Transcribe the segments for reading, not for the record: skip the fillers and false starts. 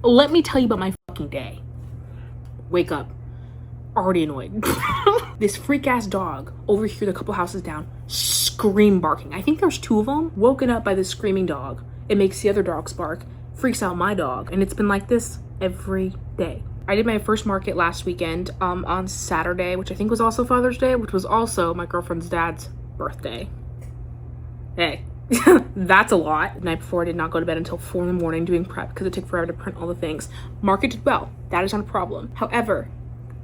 let me tell you about my fucking day. Wake up, already annoyed. This freak ass dog over here, a couple houses down, scream barking. I think there's 2 of them. Woken up by this screaming dog. It makes the other dogs bark, freaks out my dog, and it's been like this every day. I did my first market last weekend on Saturday, which I think was also Father's Day, which was also my girlfriend's dad's birthday. Hey, that's a lot. The night before, I did not go to bed until 4 in the morning doing prep because it took forever to print all the things. Market did well. That is not a problem. However,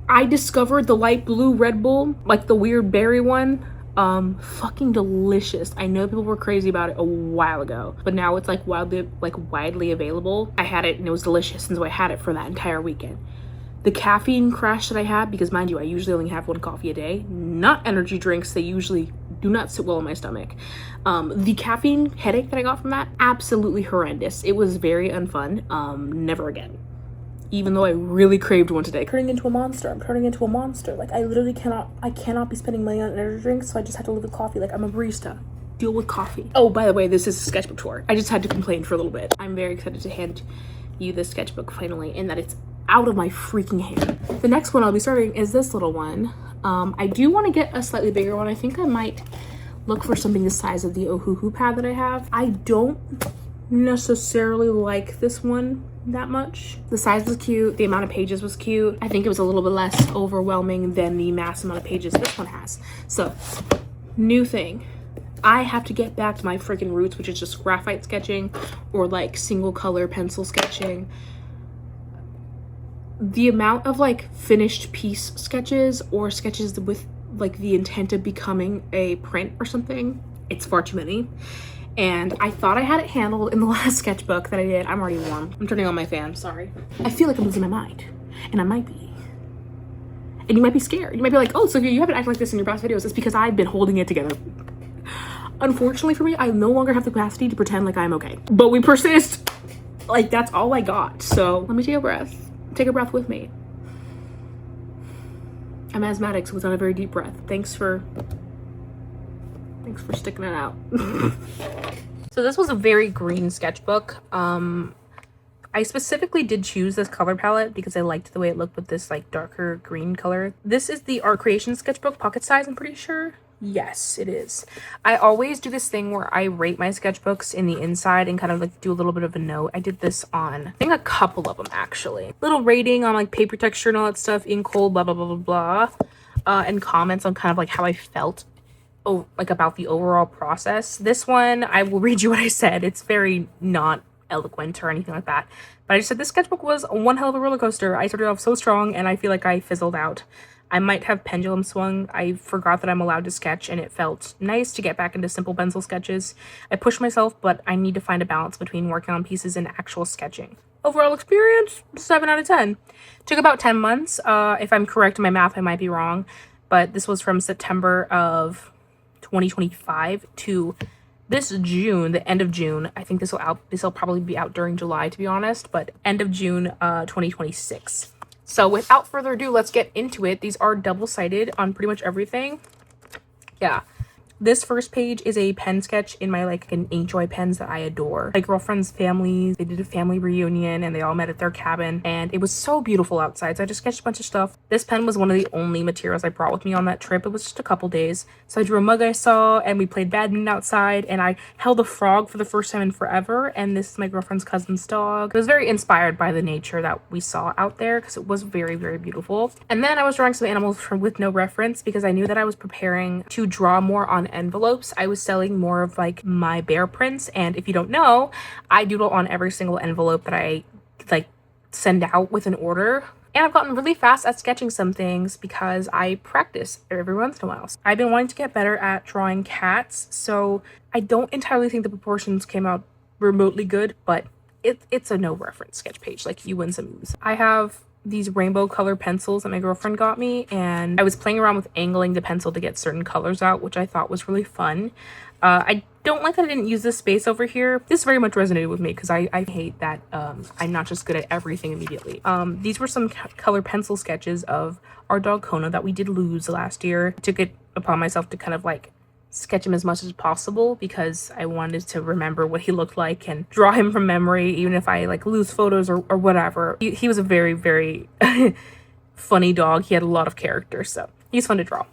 I discovered the light blue Red Bull, like the weird berry one. Fucking delicious. I know people were crazy about it a while ago, but now it's like widely available. I had it and it was delicious, and so I had it for that entire weekend. The caffeine crash that I had, because mind you, I usually only have 1 coffee a day, not energy drinks. They usually do not sit well in my stomach. The caffeine headache that I got from that, absolutely horrendous. It was very unfun. Never again. Even though I really craved one today. Turning into a monster. I'm turning into a monster. Like, I literally cannot be spending money on energy drinks, so I just have to live with coffee. Like, I'm a barista. Deal with coffee. Oh, by the way, this is a sketchbook tour. I just had to complain for a little bit. I'm very excited to hand you this sketchbook finally, and that it's out of my freaking hand. The next one I'll be starting is this little one. I do want to get a slightly bigger one. I think I might look for something the size of the Ohuhu pad that I have. I don't necessarily like this one that much. The size was cute, the amount of pages was cute. I think it was a little bit less overwhelming than the mass amount of pages this one has. So, new thing. I have to get back to my freaking roots, which is just graphite sketching or like single color pencil sketching. The amount of like finished piece sketches or sketches with like the intent of becoming a print or something, it's far too many. And I thought I had it handled in the last sketchbook that I did. I'm already warm. I'm turning on my fan, sorry. I feel like I'm losing my mind, and I might be. And you might be scared. You might be like, oh, Sophia, you haven't acted like this in your past videos. It's because I've been holding it together. Unfortunately for me, I no longer have the capacity to pretend like I'm okay. But we persist. Like, that's all I got. So let me take a breath. Take a breath with me. I'm asthmatic, so it's not a very deep breath. Thanks for sticking it out. So this was a very green sketchbook. I specifically did choose this color palette because I liked the way it looked with this like darker green color. This is the Art Creation sketchbook pocket size, I'm pretty sure. Yes, it is. I always do this thing where I rate my sketchbooks in the inside and kind of like do a little bit of a note. I did this on, I think, a couple of them actually. Little rating on like paper texture and all that stuff, ink cold, blah, blah, blah, blah, blah. And comments on kind of like how I felt like about the overall process. This one, I will read you what I said. It's very not eloquent or anything like that. But I just said this sketchbook was one hell of a roller coaster. I started off so strong and I feel like I fizzled out. I might have pendulum swung. I forgot that I'm allowed to sketch, and it felt nice to get back into simple pencil sketches. I pushed myself, but I need to find a balance between working on pieces and actual sketching. Overall experience, 7 out of 10. Took about 10 months. If I'm correct in my math, I might be wrong. But this was from September of 2025 to this June, the end of June. I think this will probably be out during July, to be honest, but end of June 2026. So without further ado, let's get into it. These are double-sided on pretty much everything. Yeah. This first page is a pen sketch in my like an Inkjoy pens that I adore. My girlfriend's family, they did a family reunion and they all met at their cabin, and it was so beautiful outside. So I just sketched a bunch of stuff. This pen was one of the only materials I brought with me on that trip. It was just a couple days. So I drew a mug I saw, and we played badminton outside, and I held a frog for the first time in forever. And this is my girlfriend's cousin's dog. It was very inspired by the nature that we saw out there because it was very, very beautiful. And then I was drawing some animals with no reference because I knew that I was preparing to draw more on envelopes. I was selling more of like my bear prints, and if you don't know, I doodle on every single envelope that I like send out with an order. And I've gotten really fast at sketching some things because I practice every once in a while. I've been wanting to get better at drawing cats, so I don't entirely think the proportions came out remotely good, but it's a no reference sketch page. Like, you win some moves. I have these rainbow color pencils that my girlfriend got me, and I was playing around with angling the pencil to get certain colors out, which I thought was really fun. I don't like that I didn't use this space over here. This very much resonated with me because I hate that I'm not just good at everything immediately. These were some color pencil sketches of our dog Kona that we did lose last year. I took it upon myself to kind of like sketch him as much as possible because I wanted to remember what he looked like and draw him from memory, even if I like lose photos or whatever. He was a very, very funny dog. He had a lot of character, so he's fun to draw.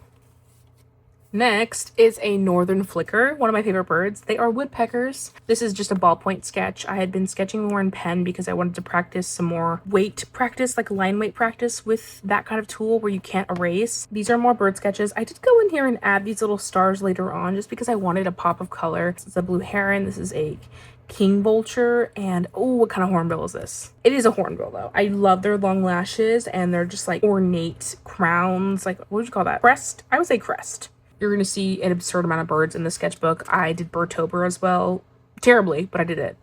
Next is a northern flicker, one of my favorite birds. They are woodpeckers. This is just a ballpoint sketch. I had been sketching more in pen because I wanted to practice some more weight practice, like line weight practice with that kind of tool where you can't erase. These are more bird sketches. I did go in here and add these little stars later on just because I wanted a pop of color. This is a blue heron. This is a king vulture, and oh, what kind of hornbill is this? It is a hornbill though. I love their long lashes and they're just like ornate crowns. Like, what would you call that? Crest? I would say crest. You're going to see an absurd amount of birds in the sketchbook. I did Birdtober as well. Terribly, but I did it.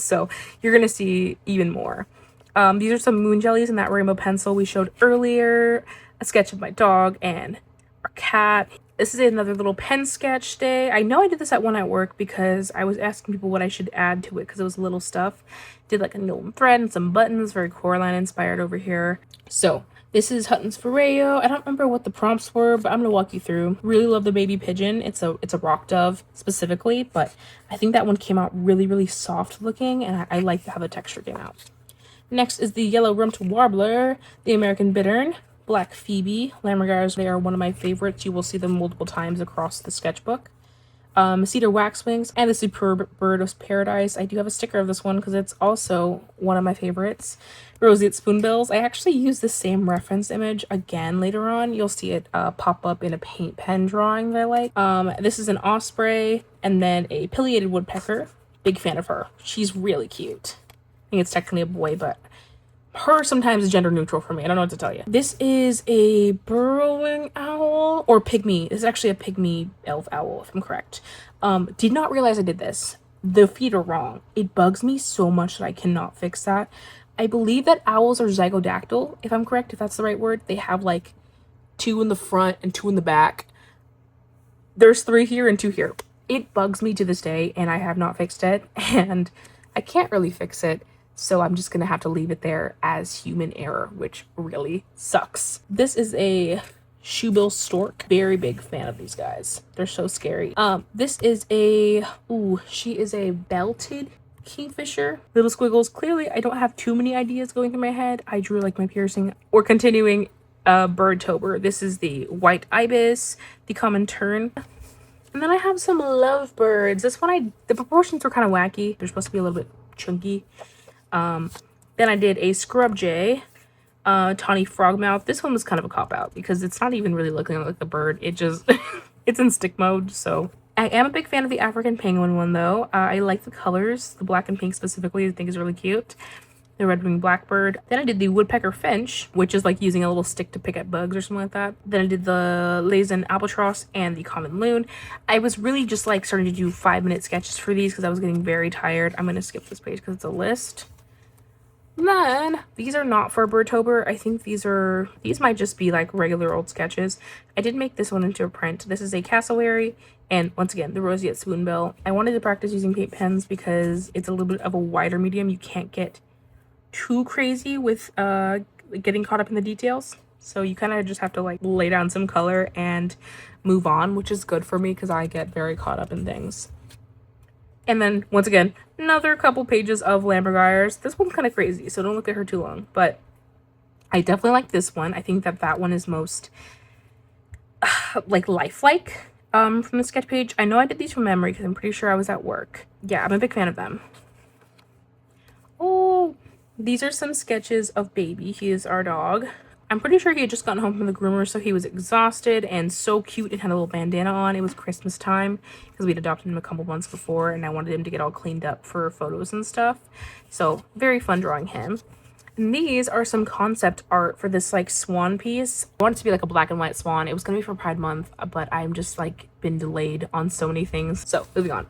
So you're going to see even more. These are some moon jellies in that rainbow pencil we showed earlier. A sketch of my dog and our cat. This is another little pen sketch day. I know I did this at one at work because I was asking people what I should add to it because it was little stuff. Did like a gnome thread and some buttons, very Coraline inspired over here. So this is Hutton's Fareo. I don't remember what the prompts were, but I'm gonna walk you through. Really love the baby pigeon. It's a rock dove specifically, but I think that one came out really, really soft looking, and I like how the texture came out. Next is the yellow rumped warbler, the American bittern, black phoebe, lammergeiers. They are one of my favorites. You will see them multiple times across the sketchbook. Cedar waxwings, and the superb bird of paradise. I do have a sticker of this one because it's also one of my favorites. Roseate spoonbills. I actually use the same reference image again later on. You'll see it pop up in a paint pen drawing that I like. This is an osprey, and then a pileated woodpecker. Big fan of her. She's really cute. I think it's technically a boy, but her sometimes is gender neutral for me. I don't know what to tell you. This is a burrowing owl or pygmy. It's actually a pygmy elf owl, if I'm correct. Did not realize I did this. The feet are wrong. It bugs me so much that I cannot fix that. I believe that owls are zygodactyl, if I'm correct, if that's the right word. They have like 2 in the front and 2 in the back. There's 3 here and 2 here. It bugs me to this day, and I have not fixed it, and I can't really fix it. So I'm just going to have to leave it there as human error, which really sucks. This is a shoebill stork. Very big fan of these guys. They're so scary. This is a, she is a belted kingfisher. Little squiggles. Clearly, I don't have too many ideas going through my head. I drew like my piercing. We're continuing Birdtober. This is the white ibis, the common tern. And then I have some lovebirds. This one, the proportions were kind of wacky. They're supposed to be a little bit chunky. Then I did a scrub jay, tawny frogmouth. This one was kind of a cop-out because it's not even really looking like a bird. It just, it's in stick mode, so. I am a big fan of the African penguin one, though. I like the colors. The black and pink specifically, I think is really cute. The red-winged blackbird. Then I did the woodpecker finch, which is like using a little stick to pick at bugs or something like that. Then I did the Lazen albatross and the common loon. I was really just like starting to do 5-minute sketches for these because I was getting very tired. I'm going to skip this page because it's a list. Then these are not for Birdtober. I think these might just be like regular old sketches. I did make this one into a print. This is a cassowary, and once again the roseate spoonbill. I wanted to practice using paint pens because it's a little bit of a wider medium. You can't get too crazy with getting caught up in the details, so you kind of just have to like lay down some color and move on, which is good for me because I get very caught up in things. And then, once again, another couple pages of lammergeiers. This one's kind of crazy, so don't look at her too long. But I definitely like this one. I think that one is most, like, lifelike from the sketch page. I know I did these from memory because I'm pretty sure I was at work. Yeah, I'm a big fan of them. Oh, these are some sketches of Baby. He is our dog. I'm pretty sure he had just gotten home from the groomer, so he was exhausted and so cute and had a little bandana on. It was Christmas time because we'd adopted him a couple months before, and I wanted him to get all cleaned up for photos and stuff. So very fun drawing him. And these are some concept art for this like swan piece. I want it to be like a black and white swan. It was going to be for Pride Month, but I'm just like been delayed on so many things. So moving on.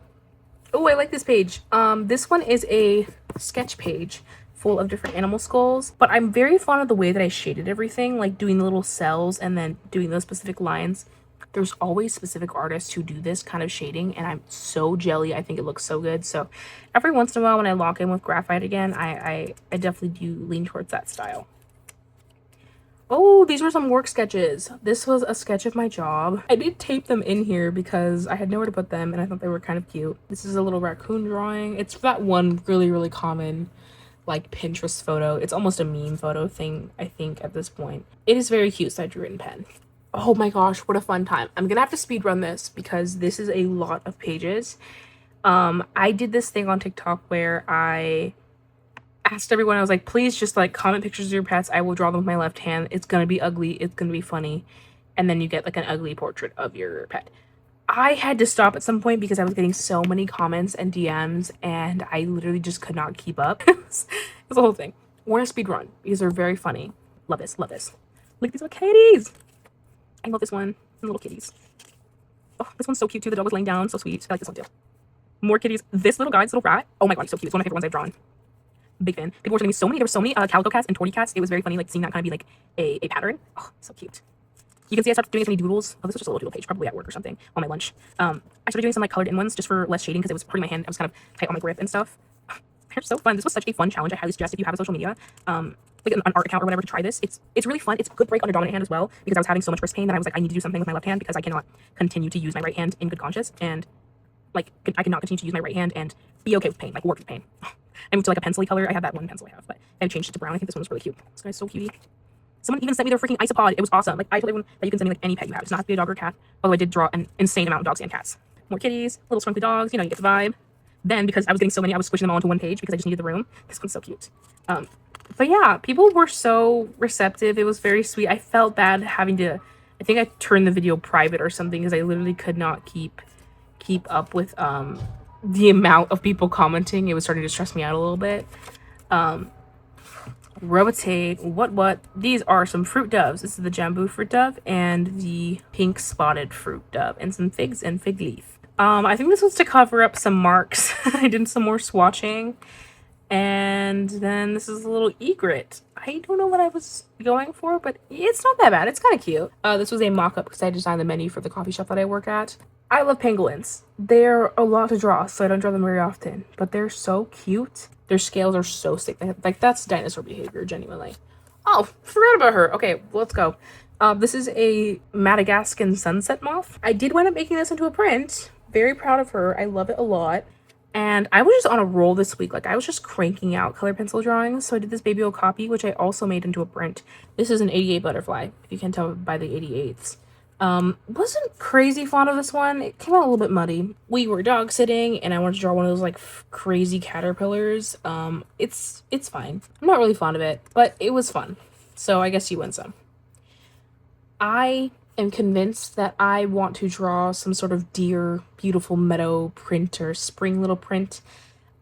Oh, I like this page. This one is a sketch page full of different animal skulls, but I'm very fond of the way that I shaded everything, like doing the little cells and then doing those specific lines. There's always specific artists who do this kind of shading, and I'm so jelly. I think it looks so good. So every once in a while when I lock in with graphite again, I definitely do lean towards that style. Oh, these were some work sketches. This was a sketch of my job. I did tape them in here because I had nowhere to put them and I thought they were kind of cute. This is a little raccoon drawing. It's that one really common like Pinterest photo. It's almost a meme photo thing, I think, at this point. It is very cute, so I drew it in pen. Oh my gosh, what a fun time. I'm gonna have to speed run this because this is a lot of pages. I did this thing on TikTok where I asked everyone, I was like, please just like comment pictures of your pets. I will draw them with my left hand. It's gonna be ugly. It's gonna be funny. And then you get like an ugly portrait of your pet. I had to stop at some point because I was getting so many comments and DMs and I literally just could not keep up. It's the whole thing. We're gonna speed run because they're very funny. Love this, love this. Look at these little kitties. I love this one. The little kitties. Oh, this one's so cute too. The dog was laying down, so sweet. I like this one too. More kitties. This little guy, this little rat. Oh my god, he's so cute. It's one of my favorite ones I've drawn. Big fan. People were sending me so many. There were so many calico cats and torty cats. It was very funny, like seeing that kind of be like a pattern. Oh, so cute. You can see I started doing so many doodles. Oh, this was just a little doodle page, probably at work or something on my lunch. I started doing some like colored in ones just for less shading because it was hurting my hand. I was kind of tight on my grip and stuff. They're so fun. This was such a fun challenge. I highly suggest if you have a social media, like an art account or whatever, to try this. It's really fun. It's a good break on your dominant hand as well because I was having so much wrist pain that I was like, I need to do something with my left hand because I cannot continue to use my right hand in good conscience, and like I cannot continue to use my right hand and be okay with pain, like work with pain. I moved to like a pencil-y color. I have that one pencil I have, but I changed it to brown. I think this one was really cute. This guy's so cutie. Someone even sent me their freaking isopod. It was awesome. Like, I told everyone that you can send me like any pet you have. It does not have to be a dog or a cat. Although I did draw an insane amount of dogs and cats. More kitties, little squinkly dogs. You know, you get the vibe. Then, because I was getting so many, I was squishing them all into one page because I just needed the room. This one's so cute. But yeah, people were so receptive. It was very sweet. I felt bad having to. I think I turned the video private or something because I literally could not keep up with the amount of people commenting. It was starting to stress me out a little bit. Rotate. What? These are some fruit doves. This is the Jambu fruit dove and the pink spotted fruit dove and some figs and fig leaf. I think this was to cover up some marks. I did some more swatching. And then this is a little egret. I don't know what I was going for, but it's not that bad. It's kind of cute. This was a mock-up because I designed the menu for the coffee shop that I work at. I love pangolins. They're a lot to draw, so I don't draw them very often, but they're so cute. Their scales are so sick. Like, that's dinosaur behavior, genuinely. Oh, forgot about her. Okay, let's go. This is a Madagascan sunset moth. I did wind up making this into a print. Very proud of her. I love it a lot. And I was just on a roll this week. Like, I was just cranking out color pencil drawings. So I did this baby old copy, which I also made into a print. This is an 88 butterfly, if you can tell by the 88s. Wasn't crazy fond of this one. It came out a little bit muddy. We were dog sitting and I wanted to draw one of those like crazy caterpillars. It's fine. I'm not really fond of it, but it was fun. So I guess you win some. I am convinced that I want to draw some sort of deer, beautiful meadow print or spring little print.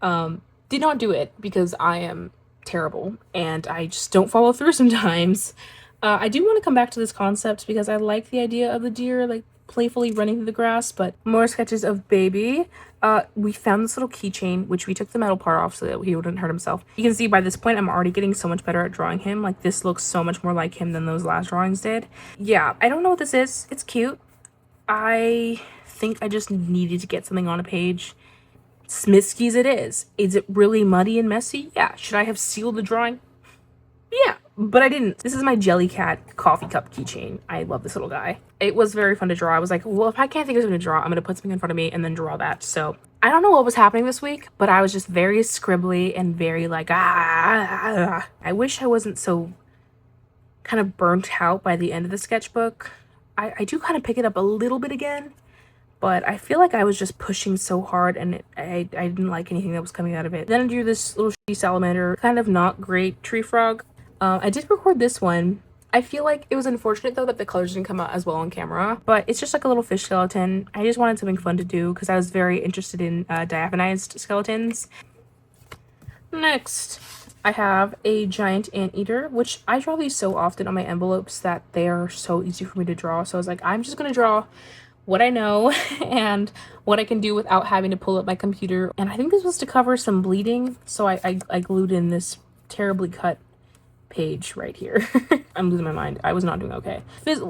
Did not do it because I am terrible and I just don't follow through sometimes. I do want to come back to this concept because I like the idea of the deer like playfully running through the grass, but more sketches of baby. We found this little keychain, which we took the metal part off so that he wouldn't hurt himself. You can see by this point, I'm already getting so much better at drawing him. Like, this looks so much more like him than those last drawings did. Yeah, I don't know what this is. It's cute. I think I just needed to get something on a page. Smiskies it is. Is it really muddy and messy? Yeah. Should I have sealed the drawing? Yeah, but I didn't. This is my Jellycat coffee cup keychain. I love this little guy. It was very fun to draw. I was like, well, if I can't think of something to draw, I'm going to put something in front of me and then draw that. So I don't know what was happening this week, but I was just very scribbly and very like, I wish I wasn't so kind of burnt out by the end of the sketchbook. I do kind of pick it up a little bit again, but I feel like I was just pushing so hard and I didn't like anything that was coming out of it. Then I drew this little salamander, kind of not great tree frog. I did record this one. I feel like it was unfortunate though that the colors didn't come out as well on camera, but it's just like a little fish skeleton. I just wanted something fun to do because I was very interested in diaphanized skeletons. Next, I have a giant anteater, which I draw these so often on my envelopes that they are so easy for me to draw. So I was like, I'm just gonna draw what I know and what I can do without having to pull up my computer. And I think this was to cover some bleeding, so I glued in this terribly cut page right here. I'm losing my mind. I was not doing okay.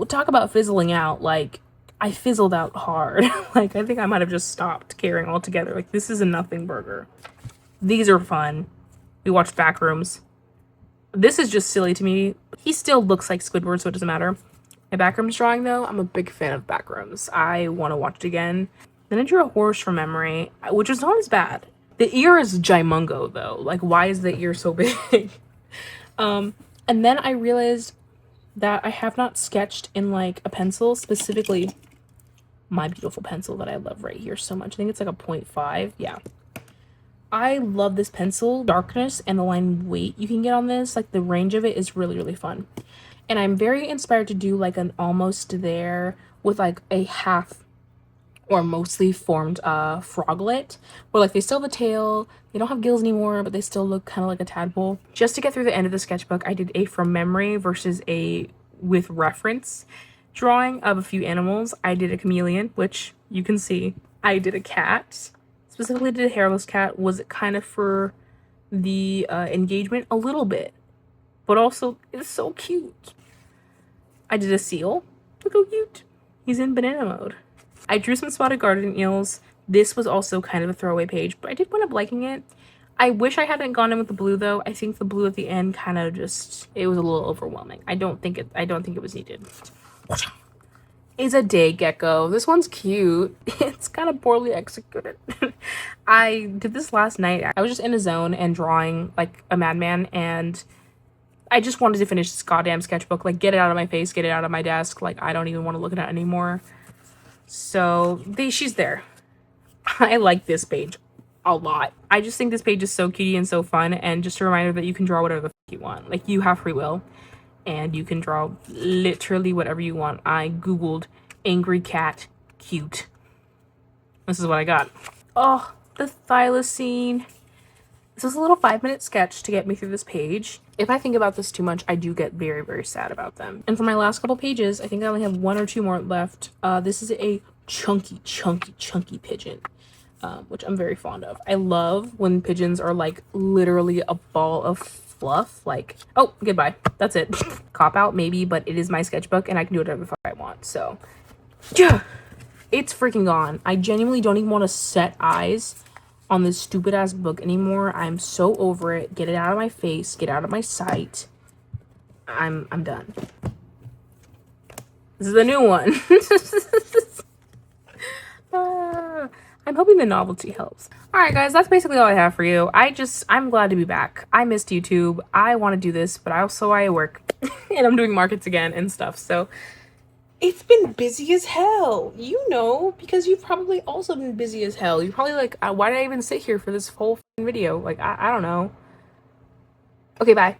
Talk about fizzling out. Like, I fizzled out hard. Like, I think I might have just stopped caring altogether. Like, this is a nothing burger. These are fun. We watched Backrooms. This is just silly to me. He still looks like Squidward, so it doesn't matter. My backrooms drawing, though, I'm a big fan of backrooms. I want to watch it again. Then I drew a horse from memory, which was not as bad. The ear is gimungo, though. Like, why is the ear so big? And then I realized that I have not sketched in, like, a pencil, specifically my beautiful pencil that I love right here so much. I think it's like a 0.5. Yeah. I love this pencil. Darkness and the line weight you can get on this, like, the range of it is really, really fun. And I'm very inspired to do, like, an almost there with, like, a half or mostly formed froglet, where, like, they still have a tail, they don't have gills anymore, but they still look kind of like a tadpole. Just to get through the end of the sketchbook, I did a from memory versus a with reference drawing of a few animals. I did a chameleon, which you can see. I did a cat. Specifically did a hairless cat. Was it kind of for the engagement? A little bit. But also, it's so cute. I did a seal. Look how cute. He's in banana mode. I drew some spotted garden eels. This was also kind of a throwaway page, but I did wind up liking it. I wish I hadn't gone in with the blue, though. I think the blue at the end kind of just, it was a little overwhelming. I don't think it was needed. Is a day gecko. This one's cute. It's kind of poorly executed. I did this last night. I was just in a zone and drawing like a madman, and I just wanted to finish this goddamn sketchbook. Like, get it out of my face, get it out of my desk. Like, I don't even want to look at it anymore. So she's there. I like this page a lot. I just think this page is so cutie and so fun, and just a reminder that you can draw whatever the fuck you want. Like, you have free will, and you can draw literally whatever you want. I googled angry cat cute. This is what I got. Oh, the thylacine. This was a little 5-minute sketch to get me through this page. If I think about this too much, I do get very, very sad about them. And for my last couple pages, I think I only have 1 or 2 more left. This is a chunky pigeon, which I'm very fond of. I love when pigeons are like literally a ball of fluff. Like, oh, goodbye. That's it. Cop out, maybe, but it is my sketchbook and I can do whatever the fuck I want. So, yeah, it's freaking gone. I genuinely don't even want to set eyes on this stupid ass book anymore. I'm so over it. Get it out of my face. Get out of my sight. I'm done. This is the new one. I'm hoping the novelty helps. Alright guys, that's basically all I have for you. I'm glad to be back. I missed YouTube. I want to do this, but I work. And I'm doing markets again and stuff, so it's been busy as hell, you know, because you've probably also been busy as hell. You're probably like, why did I even sit here for this whole video? Like, I don't know. Okay, bye.